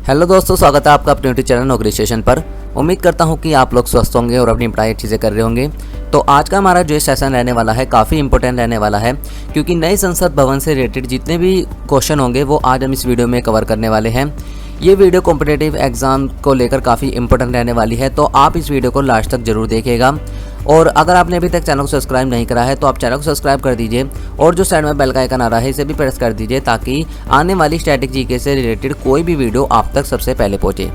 Hello दोस्तों, स्वागत है आपका अपने यूट्यूब चैनल नौकरी स्टेशन पर। उम्मीद करता हूं कि आप लोग स्वस्थ होंगे और अपनी पढ़ाई अच्छे से कर रहे होंगे। तो आज का हमारा जो सेशन रहने वाला है काफ़ी इंपॉर्टेंट रहने वाला है, क्योंकि नए संसद भवन से रिलेटेड जितने भी क्वेश्चन होंगे वो आज हम इस वीडियो में कवर करने वाले हैं। ये वीडियो कॉम्पिटिटिव एग्जाम को लेकर काफ़ी इंपॉर्टेंट रहने वाली है, तो आप इस वीडियो को लास्ट तक जरूर देखिएगा। और अगर आपने अभी तक चैनल को सब्सक्राइब नहीं करा है तो आप चैनल को सब्सक्राइब कर दीजिए और जो साइड में बेल का आइकन आ रहा है इसे भी प्रेस कर दीजिए, ताकि आने वाली स्टैटिक जीके से रिलेटेड कोई भी वीडियो आप तक सबसे पहले पहुंचे।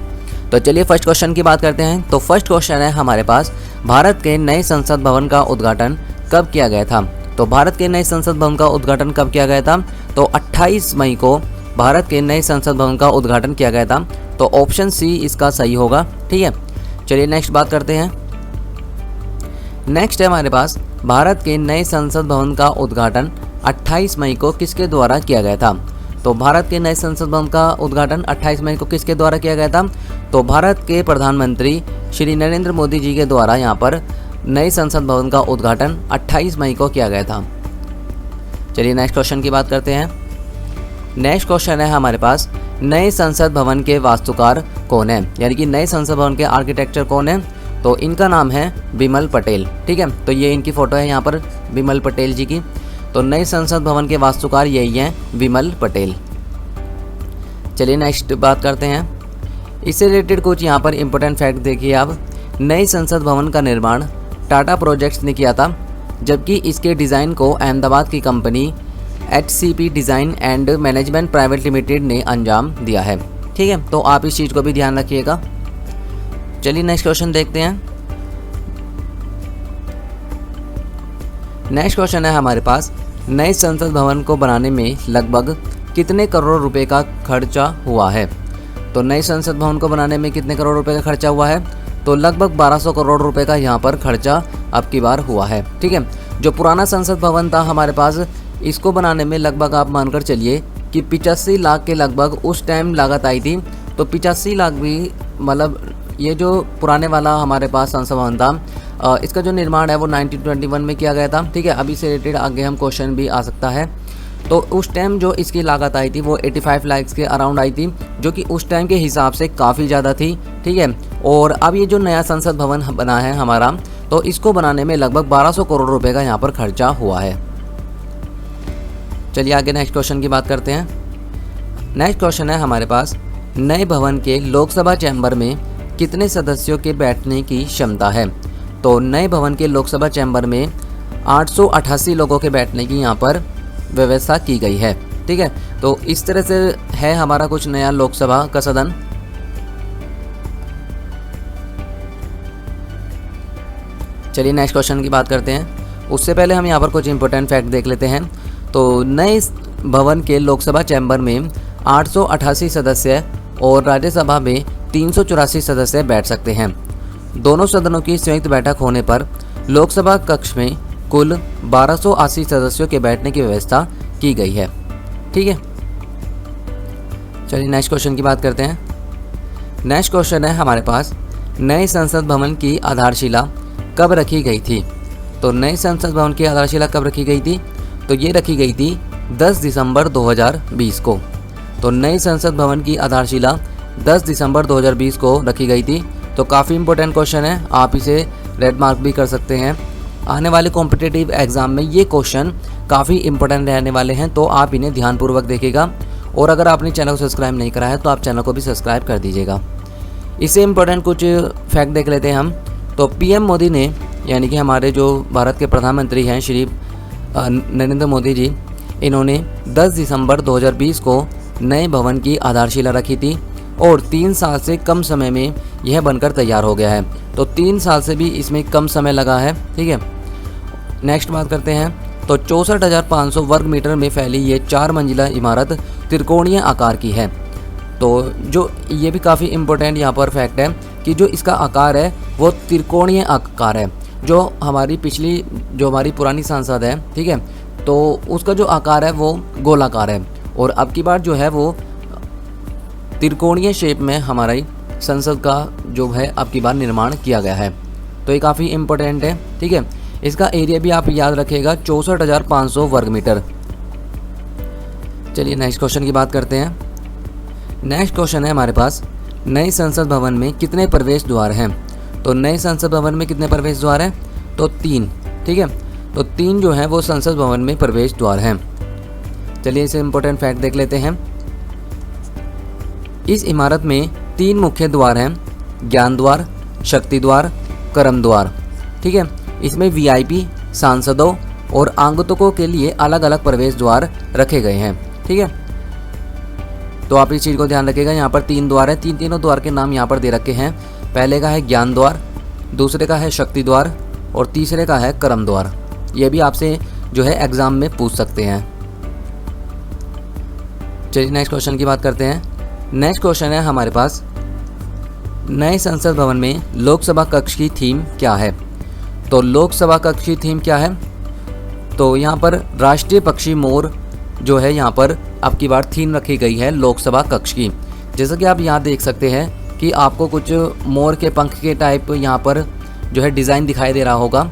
तो चलिए फर्स्ट क्वेश्चन की बात करते हैं। तो फर्स्ट क्वेश्चन है हमारे पास, भारत के नए संसद भवन का उद्घाटन कब किया गया था? तो भारत के नए संसद भवन का उद्घाटन कब किया गया था? तो 28 मई को भारत के नए संसद भवन का उद्घाटन किया गया था। तो ऑप्शन सी इसका सही होगा। ठीक है, चलिए नेक्स्ट बात करते हैं। नेक्स्ट है हमारे पास, भारत के नए संसद भवन का उद्घाटन 28 मई को किसके द्वारा किया गया था? तो भारत के नए संसद भवन का उद्घाटन 28 मई को किसके द्वारा किया गया था? तो भारत के प्रधानमंत्री श्री नरेंद्र मोदी जी के द्वारा यहाँ पर नए संसद भवन का उद्घाटन 28 मई को किया गया था। चलिए नेक्स्ट क्वेश्चन की बात करते हैं। नेक्स्ट क्वेश्चन है हमारे पास, नए संसद भवन के वास्तुकार कौन है? यानी कि नए संसद भवन के आर्किटेक्चर कौन है? तो इनका नाम है बिमल पटेल। ठीक है, तो ये इनकी फ़ोटो है यहाँ पर बिमल पटेल जी की। तो नए संसद भवन के वास्तुकार यही हैं, बिमल पटेल। चलिए नेक्स्ट बात करते हैं। इससे रिलेटेड कुछ यहाँ पर इम्पोर्टेंट फैक्ट देखिए आप। नए संसद भवन का निर्माण टाटा प्रोजेक्ट्स ने किया था, जबकि इसके डिज़ाइन को अहमदाबाद की company HCP design and management private limited ने अंजाम दिया है। ठीक है, तो आप इस चीज़ को भी ध्यान रखिएगा। चलिए नेक्स्ट क्वेश्चन देखते हैं। नेक्स्ट क्वेश्चन है हमारे पास, नए संसद भवन को बनाने में लगभग कितने करोड़ रुपए का खर्चा हुआ है? तो नए संसद भवन को बनाने में कितने करोड़ रुपए का खर्चा हुआ है? तो लगभग 1200 करोड़ रुपए का यहाँ पर खर्चा अब की बार हुआ है। ठीक है, जो पुराना संसद भवन था हमारे पास, इसको बनाने में लगभग आप मानकर चलिए कि 85 लाख के लगभग उस टाइम लागत आई थी। तो 85 लाख भी मतलब ये जो पुराने वाला हमारे पास संसद भवन था, इसका जो निर्माण है वो 1921 में किया गया था। ठीक है, अभी से रिलेटेड आगे हम क्वेश्चन भी आ सकता है। तो उस टाइम जो इसकी लागत आई थी वो 85 लाख के अराउंड आई थी, जो कि उस टाइम के हिसाब से काफ़ी ज़्यादा थी। ठीक है, और अब ये जो नया संसद भवन बना है हमारा, तो इसको बनाने में लगभग 1200 करोड़ रुपए का यहाँ पर खर्चा हुआ है। चलिए आगे नेक्स्ट क्वेश्चन की बात करते हैं। नेक्स्ट क्वेश्चन है हमारे पास, नए भवन के लोकसभा चैम्बर में कितने सदस्यों के बैठने की क्षमता है? तो नए भवन के लोकसभा चैम्बर में 888 लोगों के बैठने की यहाँ पर व्यवस्था की गई है। ठीक है, तो इस तरह से है हमारा कुछ नया लोकसभा का सदन। चलिए नेक्स्ट क्वेश्चन की बात करते हैं। उससे पहले हम यहाँ पर कुछ इंपॉर्टेंट फैक्ट देख लेते हैं। तो नए भवन के लोकसभा चैम्बर में 888 सदस्य और राज्यसभा में 384 सदस्य बैठ सकते हैं। दोनों सदनों की संयुक्त बैठक होने पर लोकसभा कक्ष में कुल 1280 सदस्यों के बैठने की व्यवस्था की गई है। ठीक है, चलिए नेक्स्ट क्वेश्चन की बात करते हैं। नेक्स्ट क्वेश्चन है हमारे पास, नए संसद भवन की आधारशिला कब रखी गई थी? तो नए संसद भवन की आधारशिला कब रखी गई थी? तो ये रखी गई थी 10 दिसंबर 2020 को। तो नए संसद भवन की आधारशिला 10 दिसंबर 2020 को रखी गई थी। तो काफ़ी इंपॉर्टेंट क्वेश्चन है, आप इसे रेड मार्क भी कर सकते हैं। आने वाले कॉम्पिटिटिव एग्जाम में ये क्वेश्चन काफ़ी इंपॉर्टेंट रहने वाले हैं, तो आप इन्हें ध्यानपूर्वक देखिएगा। और अगर आपने चैनल को सब्सक्राइब नहीं करा है तो आप चैनल को भी सब्सक्राइब कर दीजिएगा। इससे इंपॉर्टेंट कुछ फैक्ट देख लेते हैं हम। तो PM मोदी ने, यानी कि हमारे जो भारत के प्रधानमंत्री हैं श्री नरेंद्र मोदी जी, इन्होंने 10 दिसंबर 2020 को नए भवन की आधारशिला रखी थी और 3 साल से कम समय में यह बनकर तैयार हो गया है। तो 3 साल से भी इसमें कम समय लगा है। ठीक है, नेक्स्ट बात करते हैं। तो 64,500 वर्ग मीटर में फैली ये 4 मंजिला इमारत त्रिकोणीय आकार की है। तो जो ये भी काफ़ी इम्पोर्टेंट यहाँ पर फैक्ट है कि जो इसका आकार है वो त्रिकोणीय आकार है। जो हमारी पुरानी संसद है, ठीक है, तो उसका जो आकार है वो गोलाकार है, और अब की बार जो है वो त्रिकोणीय शेप में हमारी संसद का जो है अब की बार निर्माण किया गया है। तो ये काफ़ी इम्पोर्टेंट है। ठीक है, इसका एरिया भी आप याद रखिएगा, 64,500 वर्ग मीटर। चलिए नेक्स्ट क्वेश्चन की बात करते हैं। नेक्स्ट क्वेश्चन है हमारे पास, नए संसद भवन में कितने प्रवेश द्वार हैं? तो नए संसद भवन में कितने प्रवेश द्वार हैं? तो 3। ठीक है, तो 3 जो है वो संसद भवन में प्रवेश द्वार हैं। चलिए इसे इंपॉर्टेंट फैक्ट देख लेते हैं। इस इमारत में 3 मुख्य द्वार हैं, ज्ञान द्वार, शक्ति द्वार, कर्म द्वार। ठीक है, इसमें वीआईपी, सांसदों और आगंतुकों के लिए अलग अलग प्रवेश द्वार रखे गए हैं। ठीक है, तो आप इस चीज़ को ध्यान रखिएगा। यहाँ पर 3 द्वार है, तीनों द्वार के नाम यहाँ पर दे रखे हैं। पहले का है ज्ञान द्वार, दूसरे का है शक्ति द्वार और तीसरे का है कर्म द्वार। ये भी आपसे जो है एग्जाम में पूछ सकते हैं। चलिए नेक्स्ट क्वेश्चन की बात करते हैं। नेक्स्ट क्वेश्चन है हमारे पास, नए संसद भवन में लोकसभा कक्ष की थीम क्या है? तो लोकसभा कक्ष की थीम क्या है? तो यहाँ पर राष्ट्रीय पक्षी मोर जो है यहाँ पर अब की बार थीम रखी गई है लोकसभा कक्ष की। जैसा कि आप यहाँ देख सकते हैं कि आपको कुछ मोर के पंख के टाइप यहाँ पर जो है डिज़ाइन दिखाई दे रहा होगा।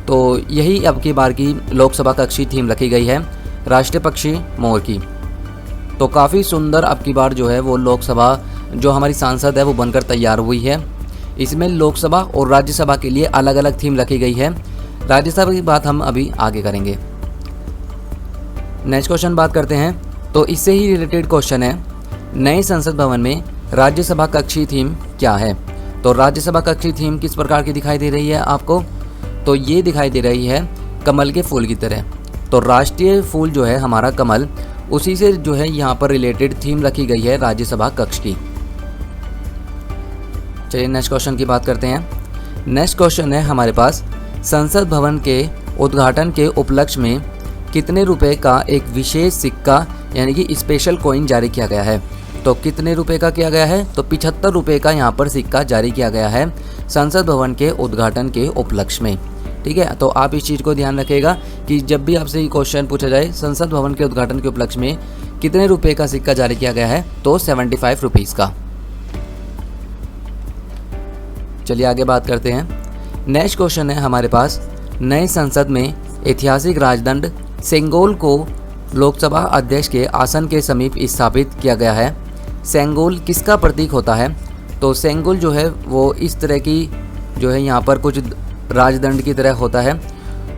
तो यही अब की बार की लोकसभा कक्ष की थीम रखी गई है, राष्ट्रीय पक्षी मोर की। तो काफ़ी सुंदर अब की बार जो है वो लोकसभा जो हमारी सांसद है वो बनकर तैयार हुई है। इसमें लोकसभा और राज्यसभा के लिए अलग अलग थीम रखी गई है। राज्यसभा की बात हम अभी आगे करेंगे। नेक्स्ट क्वेश्चन बात करते हैं, तो इससे ही रिलेटेड क्वेश्चन है, नए संसद भवन में राज्यसभा कक्ष की थीम क्या है? तो राज्यसभा कक्ष की थीम किस प्रकार की दिखाई दे रही है आपको? तो ये दिखाई दे रही है कमल के फूल की तरह। तो राष्ट्रीय फूल जो है हमारा कमल, उसी से जो है यहाँ पर रिलेटेड थीम रखी गई है राज्यसभा कक्ष की। चलिए नेक्स्ट क्वेश्चन की बात करते हैं। नेक्स्ट क्वेश्चन है हमारे पास, संसद भवन के उद्घाटन के उपलक्ष्य में कितने रुपए का एक विशेष सिक्का यानी कि स्पेशल कॉइन जारी किया गया है? तो कितने रुपए का किया गया है? तो 75 रुपये का यहाँ पर सिक्का जारी किया गया है संसद भवन के उद्घाटन के उपलक्ष्य में। ठीक है, तो आप इस चीज़ को ध्यान रखिएगा कि जब भी आपसे ये क्वेश्चन पूछा जाए संसद भवन के उद्घाटन के उपलक्ष्य में कितने रुपए का सिक्का जारी किया गया है, तो 75 रुपीज़ का। चलिए आगे बात करते हैं। नेक्स्ट क्वेश्चन है हमारे पास, नए संसद में ऐतिहासिक राजदंड सेंगोल को लोकसभा अध्यक्ष के आसन के समीप स्थापित किया गया है। सेंगोल किसका प्रतीक होता है? तो सेंगोल जो है वो इस तरह की जो है यहाँ पर कुछ राजदंड की तरह होता है।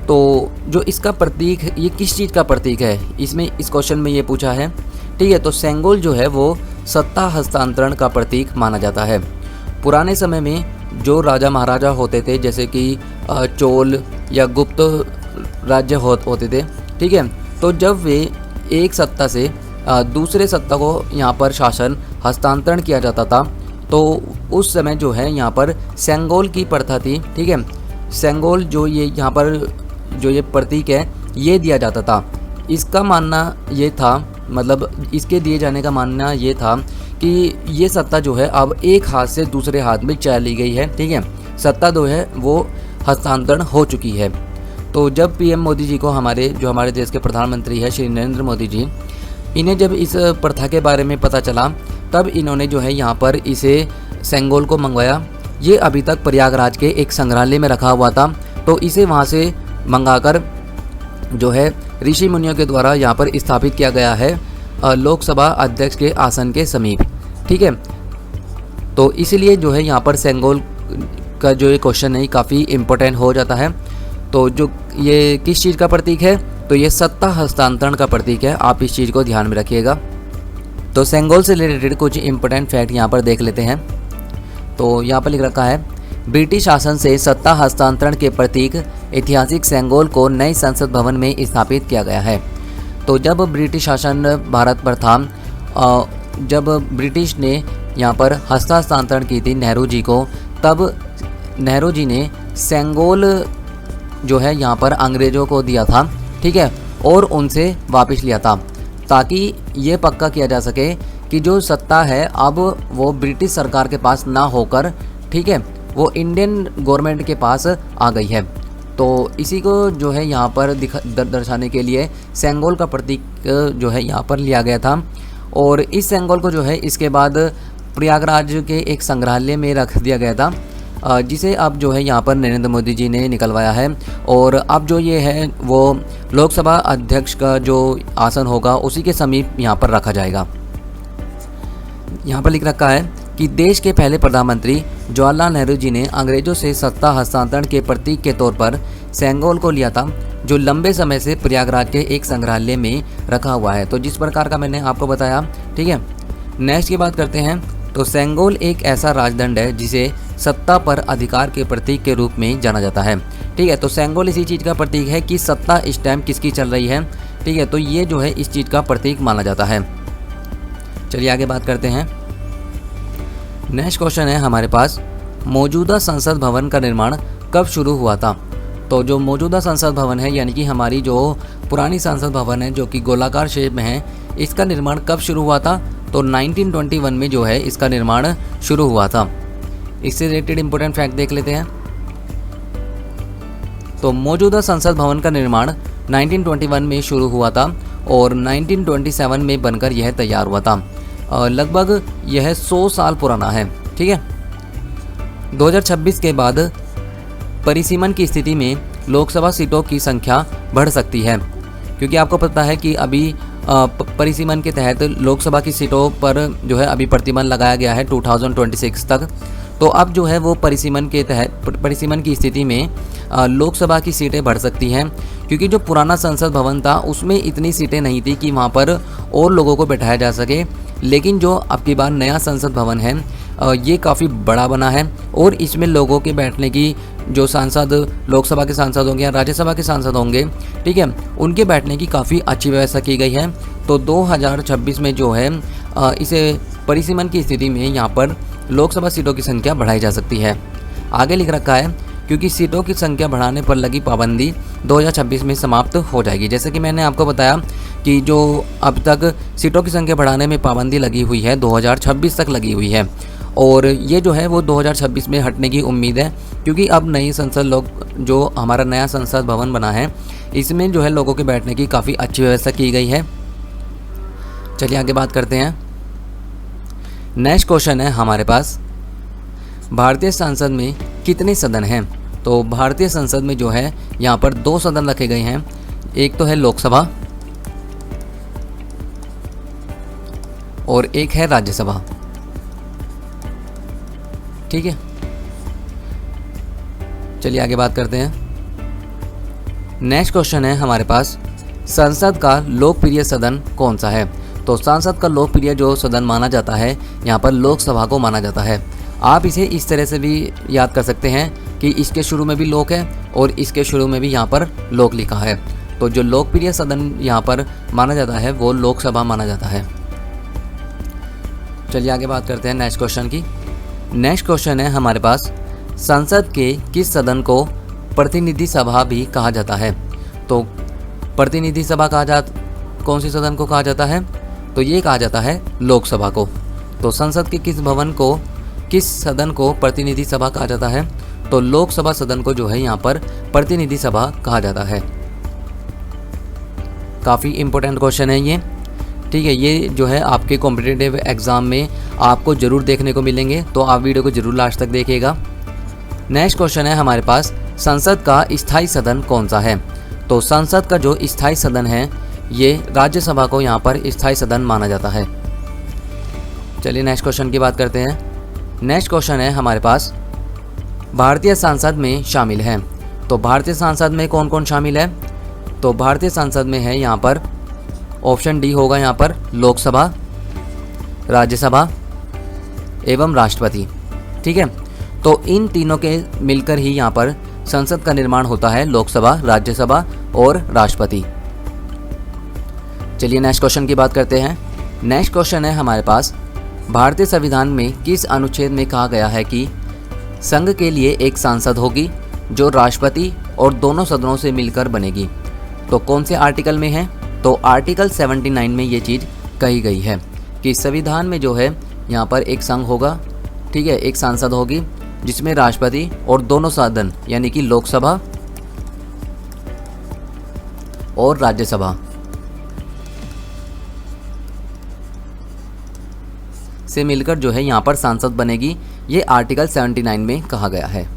तो जो इसका प्रतीक, ये किस चीज़ का प्रतीक है, इसमें इस क्वेश्चन में ये पूछा है। ठीक है, तो सेंगोल जो है वो सत्ता हस्तांतरण का प्रतीक माना जाता है। पुराने समय में जो राजा महाराजा होते थे, जैसे कि चोल या गुप्त राज्य होते थे, ठीक है, तो जब वे एक सत्ता से दूसरे सत्ता को यहाँ पर शासन हस्तांतरण किया जाता था, तो उस समय जो है यहाँ पर सेंगोल की प्रथा थी। ठीक है, सेंगोल जो ये यहाँ पर जो ये प्रतीक है ये दिया जाता था। इसका मानना ये था, मतलब इसके दिए जाने का मानना ये था कि ये सत्ता जो है अब एक हाथ से दूसरे हाथ में चली गई है। ठीक है, सत्ता जो है वो हस्तांतरण हो चुकी है। तो जब पीएम मोदी जी को हमारे देश के प्रधानमंत्री है श्री नरेंद्र मोदी जी, इन्हें जब इस प्रथा के बारे में पता चला, तब इन्होंने जो है यहाँ पर इसे सेंगोल को मंगवाया। ये अभी तक प्रयागराज के एक संग्रहालय में रखा हुआ था, तो इसे वहाँ से मंगाकर जो है ऋषि मुनियों के द्वारा यहाँ पर स्थापित किया गया है लोकसभा अध्यक्ष के आसन के समीप। ठीक है, तो इसीलिए जो है यहाँ पर सेंगोल का जो ये क्वेश्चन है काफ़ी इम्पोर्टेंट हो जाता है। तो जो ये किस चीज़ का प्रतीक है, तो ये सत्ता हस्तांतरण का प्रतीक है। आप इस चीज़ को ध्यान में रखिएगा। तो सेंगोल से रिलेटेड कुछ इम्पोर्टेंट फैक्ट यहाँ पर देख लेते हैं। तो यहाँ पर लिख रखा है, ब्रिटिश शासन से सत्ता हस्तांतरण के प्रतीक ऐतिहासिक सेंगोल को नए संसद भवन में स्थापित किया गया है। तो जब ब्रिटिश शासन भारत पर था, जब ब्रिटिश ने यहाँ पर हस्तांतरण की थी नेहरू जी को, तब नेहरू जी ने सेंगोल जो है यहाँ पर अंग्रेज़ों को दिया था। ठीक है, और उनसे वापस लिया था, ताकि ये पक्का किया जा सके कि जो सत्ता है अब वो ब्रिटिश सरकार के पास ना होकर, ठीक है, वो इंडियन गवर्नमेंट के पास आ गई है। तो इसी को जो है यहाँ पर दर्शाने के लिए सेंगोल का प्रतीक जो है यहाँ पर लिया गया था। और इस सेंगोल को जो है इसके बाद प्रयागराज के एक संग्रहालय में रख दिया गया था, जिसे अब जो है यहाँ पर नरेंद्र मोदी जी ने निकलवाया है। और अब जो ये है वो लोकसभा अध्यक्ष का जो आसन होगा उसी के समीप यहाँ पर रखा जाएगा। यहाँ पर लिख रखा है कि देश के पहले प्रधानमंत्री जवाहरलाल नेहरू जी ने अंग्रेजों से सत्ता हस्तांतरण के प्रतीक के तौर पर सेंगोल को लिया था, जो लंबे समय से प्रयागराज के एक संग्रहालय में रखा हुआ है। तो जिस प्रकार का मैंने आपको बताया, ठीक है। नेक्स्ट की बात करते हैं। तो सेंगोल एक ऐसा राजदंड है जिसे सत्ता पर अधिकार के प्रतीक के रूप में जाना जाता है, ठीक है। तो सेंगोल इसी चीज़ का प्रतीक है कि सत्ता इस टाइम किसकी चल रही है, ठीक है। तो ये जो है इस चीज़ का प्रतीक माना जाता है। चलिए आगे बात करते हैं। नेक्स्ट क्वेश्चन है हमारे पास, मौजूदा संसद भवन का निर्माण कब शुरू हुआ था। तो जो मौजूदा संसद भवन है, यानी कि हमारी जो पुरानी संसद भवन है जो कि गोलाकार शेप में है, इसका निर्माण कब शुरू हुआ था। तो 1921 में जो है इसका निर्माण शुरू हुआ था। इससे रिलेटेड इंपॉर्टेंट फैक्ट देख लेते हैं। तो मौजूदा संसद भवन का निर्माण 1921 में शुरू हुआ था और 1927 में बनकर यह तैयार हुआ था। लगभग यह 100 साल पुराना है, ठीक है। 2026 के बाद परिसीमन की स्थिति में लोकसभा सीटों की संख्या बढ़ सकती है, क्योंकि आपको पता है कि अभी परिसीमन के तहत लोकसभा की सीटों पर जो है अभी प्रतिबंध लगाया गया है 2026 तक। तो अब जो है वो परिसीमन के तहत परिसीमन की स्थिति में लोकसभा की सीटें बढ़ सकती हैं, क्योंकि जो पुराना संसद भवन था उसमें इतनी सीटें नहीं थी कि वहाँ पर और लोगों को बैठाया जा सके। लेकिन जो अब की बार नया संसद भवन है ये काफ़ी बड़ा बना है और इसमें लोगों के बैठने की, जो सांसद लोकसभा के सांसद होंगे या राज्यसभा के सांसद होंगे, ठीक है, उनके बैठने की काफ़ी अच्छी व्यवस्था की गई है। तो 2026 में जो है इसे परिसीमन की स्थिति में यहाँ पर लोकसभा सीटों की संख्या बढ़ाई जा सकती है। आगे लिख रखा है, क्योंकि सीटों की संख्या बढ़ाने पर लगी पाबंदी 2026 में समाप्त हो जाएगी। जैसे कि मैंने आपको बताया कि जो अब तक सीटों की संख्या बढ़ाने में पाबंदी लगी हुई है 2026 तक लगी हुई है, और ये जो है वो 2026 में हटने की उम्मीद है, क्योंकि अब नई संसद जो हमारा नया संसद भवन बना है इसमें जो है लोगों के बैठने की काफ़ी अच्छी व्यवस्था की गई है। चलिए आगे बात करते हैं। नेक्स्ट क्वेश्चन है हमारे पास, भारतीय संसद में कितने सदन हैं। तो भारतीय संसद में जो है यहाँ पर 2 सदन रखे गए हैं, एक तो है लोकसभा और एक है राज्यसभा, ठीक है। चलिए आगे बात करते हैं। नेक्स्ट क्वेश्चन है हमारे पास, संसद का लोकप्रिय सदन कौन सा है। तो संसद का लोकप्रिय जो सदन माना जाता है यहाँ पर लोकसभा को माना जाता है। आप इसे इस तरह से भी याद कर सकते हैं कि इसके शुरू में भी लोक है और इसके शुरू में भी यहाँ पर लोक लिखा है। तो जो लोकप्रिय सदन यहाँ पर माना जाता है वो लोकसभा माना जाता है। चलिए आगे बात करते हैं नेक्स्ट क्वेश्चन की। नेक्स्ट क्वेश्चन है हमारे पास, संसद के किस सदन को प्रतिनिधि सभा भी कहा जाता है। तो प्रतिनिधि सभा कौन सी सदन को कहा जाता है। तो ये कहा जाता है लोकसभा को। तो संसद के किस सदन को प्रतिनिधि सभा कहा जाता है। तो लोकसभा सदन को जो है यहाँ पर प्रतिनिधि सभा कहा जाता है। काफ़ी इंपॉर्टेंट क्वेश्चन है ये, ठीक है। ये जो है आपके कॉम्पिटिटिव एग्ज़ाम में आपको ज़रूर देखने को मिलेंगे, तो आप वीडियो को ज़रूर लास्ट तक देखिएगा। नेक्स्ट क्वेश्चन है हमारे पास, संसद का स्थायी सदन कौन सा है। तो संसद का जो स्थायी सदन है ये राज्यसभा को यहाँ पर स्थायी सदन माना जाता है। चलिए नेक्स्ट क्वेश्चन की बात करते हैं। नेक्स्ट क्वेश्चन है हमारे पास, भारतीय संसद में शामिल हैं। तो भारतीय संसद में कौन कौन शामिल है। तो भारतीय संसद में है यहाँ पर ऑप्शन डी होगा यहाँ पर लोकसभा, राज्यसभा एवं राष्ट्रपति, ठीक है। तो इन तीनों के मिलकर ही यहाँ पर संसद का निर्माण होता है, लोकसभा, राज्यसभा और राष्ट्रपति। चलिए नेक्स्ट क्वेश्चन की बात करते हैं। नेक्स्ट क्वेश्चन है हमारे पास, भारतीय संविधान में किस अनुच्छेद में कहा गया है कि संघ के लिए एक सांसद होगी जो राष्ट्रपति और दोनों सदनों से मिलकर बनेगी। तो कौन से आर्टिकल में है। तो आर्टिकल 79 में ये चीज़ कही गई है कि संविधान में जो है यहाँ पर एक संघ होगा, ठीक है, एक सांसद होगी जिसमें राष्ट्रपति और दोनों सदन यानी कि लोकसभा और राज्यसभा से मिलकर जो है यहाँ पर सांसद बनेगी। ये आर्टिकल 79 में कहा गया है।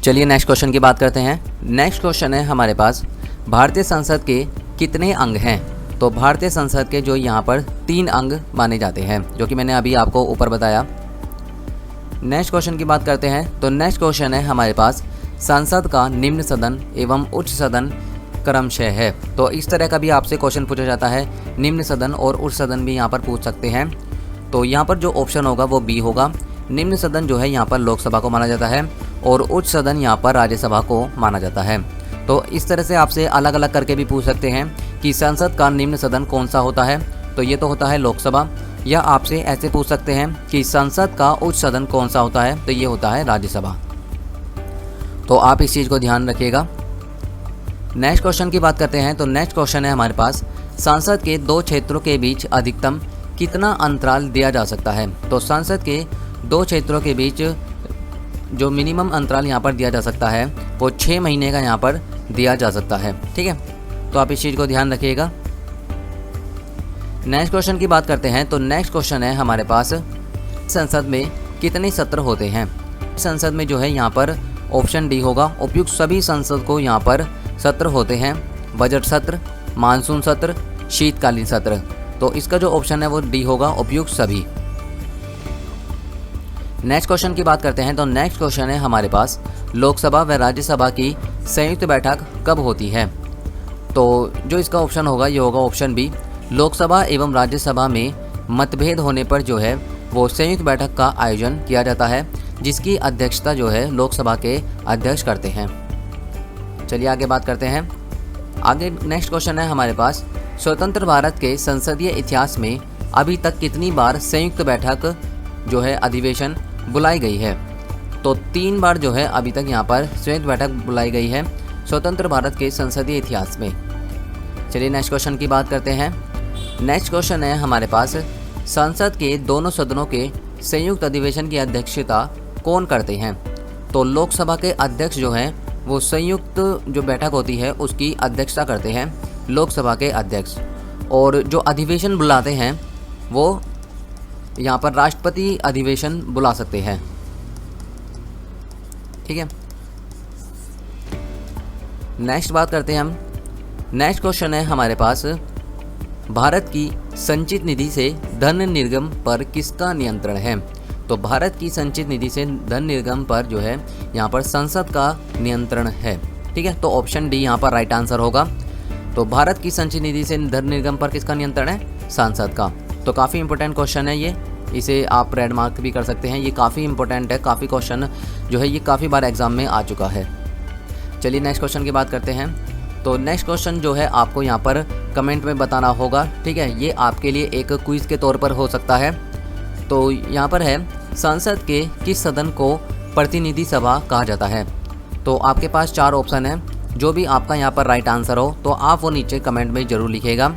चलिए नेक्स्ट क्वेश्चन की बात करते हैं। नेक्स्ट क्वेश्चन है हमारे पास, भारतीय संसद के कितने अंग हैं। तो भारतीय संसद के जो यहाँ पर 3 अंग माने जाते हैं, जो कि मैंने अभी आपको ऊपर बताया। नेक्स्ट क्वेश्चन की बात करते हैं। तो नेक्स्ट क्वेश्चन है हमारे पास, संसद का निम्न सदन एवं उच्च सदन क्रमशः है। तो इस तरह का भी आपसे क्वेश्चन पूछा जाता है, निम्न सदन और उच्च सदन भी यहाँ पर पूछ सकते हैं। तो यहाँ पर जो ऑप्शन होगा वो बी होगा। निम्न सदन जो है यहाँ पर लोकसभा को माना जाता है और उच्च सदन यहाँ पर राज्यसभा को माना जाता है। तो इस तरह से आपसे अलग अलग करके भी पूछ सकते हैं कि संसद का निम्न सदन कौन सा होता है, तो ये तो होता है लोकसभा। या आपसे ऐसे पूछ सकते हैं कि संसद का उच्च सदन कौन सा होता है, तो ये होता है राज्यसभा। तो आप इस चीज़ को ध्यान रखिएगा। नेक्स्ट क्वेश्चन की बात करते हैं। तो नेक्स्ट क्वेश्चन है हमारे पास, संसद के 2 क्षेत्रों के बीच अधिकतम कितना अंतराल दिया जा सकता है। तो संसद के 2 क्षेत्रों के बीच जो मिनिमम अंतराल यहाँ पर दिया जा सकता है वो 6 महीने का यहाँ पर दिया जा सकता है। ठीक है, तो आप इस चीज़ को ध्यान रखिएगा। नेक्स्ट क्वेश्चन की बात करते हैं। तो नेक्स्ट क्वेश्चन है हमारे पास, संसद में कितने सत्र होते हैं। संसद में जो है यहाँ पर ऑप्शन डी होगा, उपयुक्त सभी संसद को यहाँ पर सत्र होते हैं। बजट सत्र, मानसून सत्र, शीतकालीन सत्र। तो इसका जो ऑप्शन है वो डी होगा, उपयुक्त सभी। नेक्स्ट क्वेश्चन की बात करते हैं। तो नेक्स्ट क्वेश्चन है हमारे पास, लोकसभा व राज्यसभा की संयुक्त बैठक कब होती है। तो जो इसका ऑप्शन होगा ये होगा ऑप्शन बी, लोकसभा एवं राज्यसभा में मतभेद होने पर जो है वो संयुक्त बैठक का आयोजन किया जाता है, जिसकी अध्यक्षता जो है लोकसभा के अध्यक्ष करते हैं। चलिए आगे बात करते हैं। आगे नेक्स्ट क्वेश्चन है हमारे पास, स्वतंत्र भारत के संसदीय इतिहास में अभी तक कितनी बार संयुक्त बैठक जो है अधिवेशन बुलाई गई है। तो 3 बार जो है अभी तक यहाँ पर संयुक्त बैठक बुलाई गई है स्वतंत्र भारत के संसदीय इतिहास में। चलिए नेक्स्ट क्वेश्चन की बात करते हैं। नेक्स्ट क्वेश्चन है हमारे पास, संसद के दोनों सदनों के संयुक्त अधिवेशन की अध्यक्षता कौन करते हैं। तो लोकसभा के अध्यक्ष जो हैं वो संयुक्त जो बैठक होती है उसकी अध्यक्षता करते हैं लोकसभा के अध्यक्ष, और जो अधिवेशन बुलाते हैं वो यहाँ पर राष्ट्रपति अधिवेशन बुला सकते हैं। ठीक है, नेक्स्ट बात करते हैं हम। नेक्स्ट क्वेश्चन है हमारे पास, भारत की संचित निधि से धन निर्गम पर किसका नियंत्रण है। तो भारत की संचित निधि से धन निर्गम पर जो है यहाँ पर संसद का नियंत्रण है। ठीक है, तो ऑप्शन डी यहाँ पर राइट आंसर होगा। तो भारत की संचित निधि से धन निर्गम पर किसका नियंत्रण है, सांसद का। तो काफ़ी इंपॉर्टेंट क्वेश्चन है ये, इसे आप रेड मार्क भी कर सकते हैं। ये काफ़ी इंपॉर्टेंट है, काफ़ी क्वेश्चन जो है ये काफ़ी बार एग्जाम में आ चुका है। चलिए नेक्स्ट क्वेश्चन की बात करते हैं। तो नेक्स्ट क्वेश्चन जो है आपको यहाँ पर कमेंट में बताना होगा। ठीक है, ये आपके लिए एक क्विज़ के तौर पर हो सकता है। तो यहाँ पर है, संसद के किस सदन को प्रतिनिधि सभा कहा जाता है। तो आपके पास 4 ऑप्शन है, जो भी आपका यहाँ पर राइट आंसर हो तो आप वो नीचे कमेंट में ज़रूर लिखिएगा।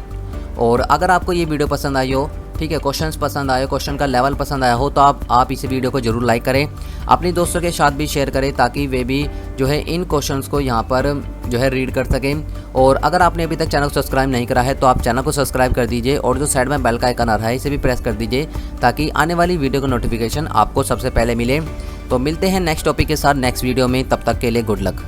और अगर आपको ये वीडियो पसंद आई हो, ठीक है, क्वेश्चंस पसंद आए, क्वेश्चन का लेवल पसंद आया हो, तो आप इस वीडियो को जरूर लाइक करें, अपने दोस्तों के साथ भी शेयर करें, ताकि वे भी जो है इन क्वेश्चंस को यहाँ पर जो है रीड कर सकें। और अगर आपने अभी तक चैनल को सब्सक्राइब नहीं करा है तो आप चैनल को सब्सक्राइब कर दीजिए, और जो साइड में बेल का आइकन आ रहा है इसे भी प्रेस कर दीजिए, ताकि आने वाली वीडियो का नोटिफिकेशन आपको सबसे पहले मिले। तो मिलते हैं नेक्स्ट टॉपिक के साथ नेक्स्ट वीडियो में, तब तक के लिए गुड लक।